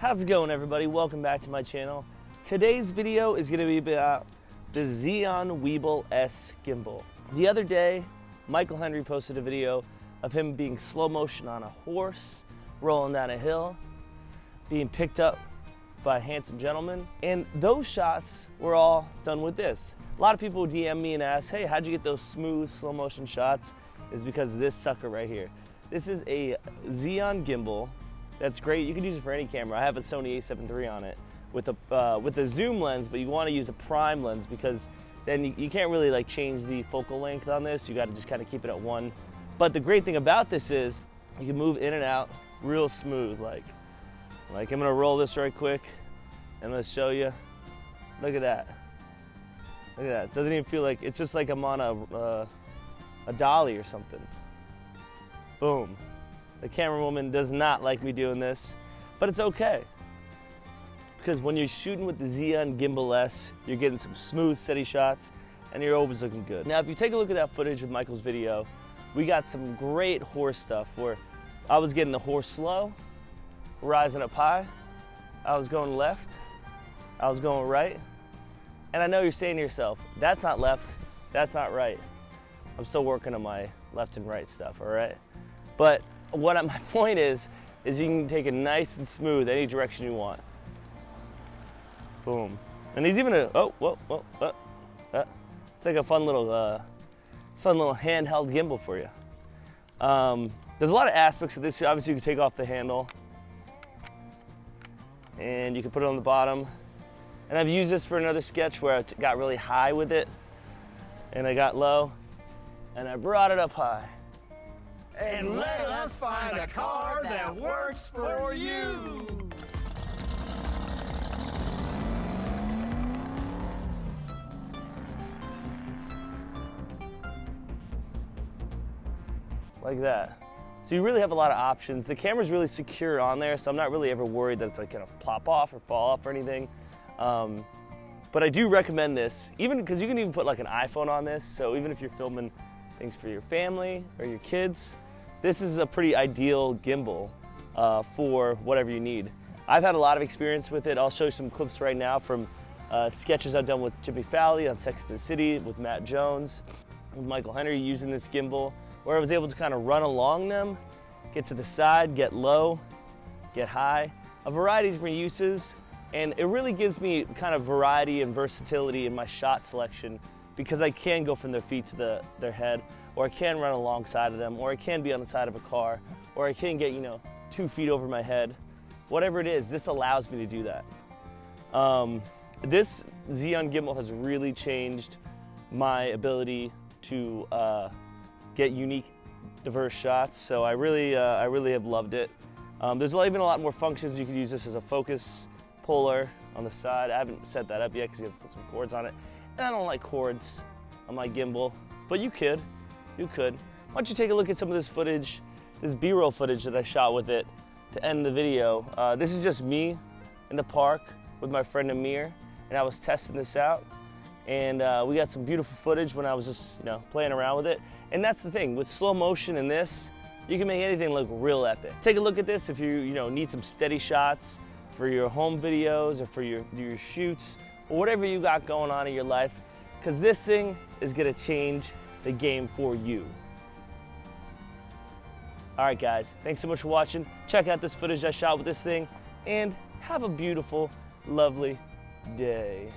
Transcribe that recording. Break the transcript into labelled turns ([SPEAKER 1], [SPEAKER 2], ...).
[SPEAKER 1] How's it going, everybody? Welcome back to my channel. Today's video is going to be about the Zhiyun WEEBILL S gimbal. The other day, Michael Henry posted a video of him being slow motion on a horse, rolling down a hill, being picked up by a handsome gentleman, and those shots were all done with this. A lot of people DM me and ask, hey, how'd you get those smooth slow motion shots? It's because of this sucker right here. This is a Zhiyun gimbal. That's great. You can use it for any camera. I have a Sony A7iii on it with a zoom lens, but you want to use a prime lens because then you can't really like change the focal length on this. You got to just kind of keep it at one. But the great thing about this is you can move in and out real smooth. Like I'm gonna roll this right quick and let's show you. Look at that. Look at that. Doesn't even feel like, it's just like I'm on a dolly or something. Boom. The camera woman does not like me doing this, but it's okay. Because when you're shooting with the Zhiyun Gimbal S, you're getting some smooth, steady shots, and you're always looking good. Now, if you take a look at that footage of Michael's video, we got some great horse stuff where I was getting the horse slow, rising up high, I was going left, I was going right, and I know you're saying to yourself, that's not left, that's not right. I'm still working on my left and right stuff, all right? But my point is you can take it nice and smooth any direction you want. Boom. And he's even it's like a fun little handheld gimbal for you. There's a lot of aspects of this. Obviously, you can take off the handle and you can put it on the bottom. And I've used this for another sketch where I got really high with it and I got low and I brought it up high.
[SPEAKER 2] And let us find a car that works for you.
[SPEAKER 1] Like that. So you really have a lot of options. The camera's really secure on there, so I'm not really ever worried that it's like gonna plop off or fall off or anything. But I do recommend this, even because you can even put like an iPhone on this, so even if you're filming things for your family or your kids, this is a pretty ideal gimbal for whatever you need. I've had a lot of experience with it. I'll show you some clips right now from sketches I've done with Fowlie on Sex and the City, with Matt Jones, with Michael Henry using this gimbal, where I was able to kind of run along them, get to the side, get low, get high, a variety of different uses, and it really gives me kind of variety and versatility in my shot selection because I can go from their feet to their head, or I can run alongside of them, or I can be on the side of a car, or I can get, 2 feet over my head. Whatever it is, this allows me to do that. This Zhiyun gimbal has really changed my ability to get unique, diverse shots, so I really have loved it. There's even a lot more functions. You could use this as a focus puller on the side. I haven't set that up yet because you have to put some cords on it. And I don't like cords on my gimbal, but you could. You could. Why don't you take a look at some of this footage, this B-roll footage that I shot with it to end the video. This is just me in the park with my friend Amir, and I was testing this out. And we got some beautiful footage when I was just, playing around with it. And that's the thing, with slow motion in this, you can make anything look real epic. Take a look at this if you, need some steady shots for your home videos or for your shoots, or whatever you got going on in your life, because this thing is gonna change the game for you. All right, guys, thanks so much for watching. Check out this footage I shot with this thing, and have a beautiful, lovely day.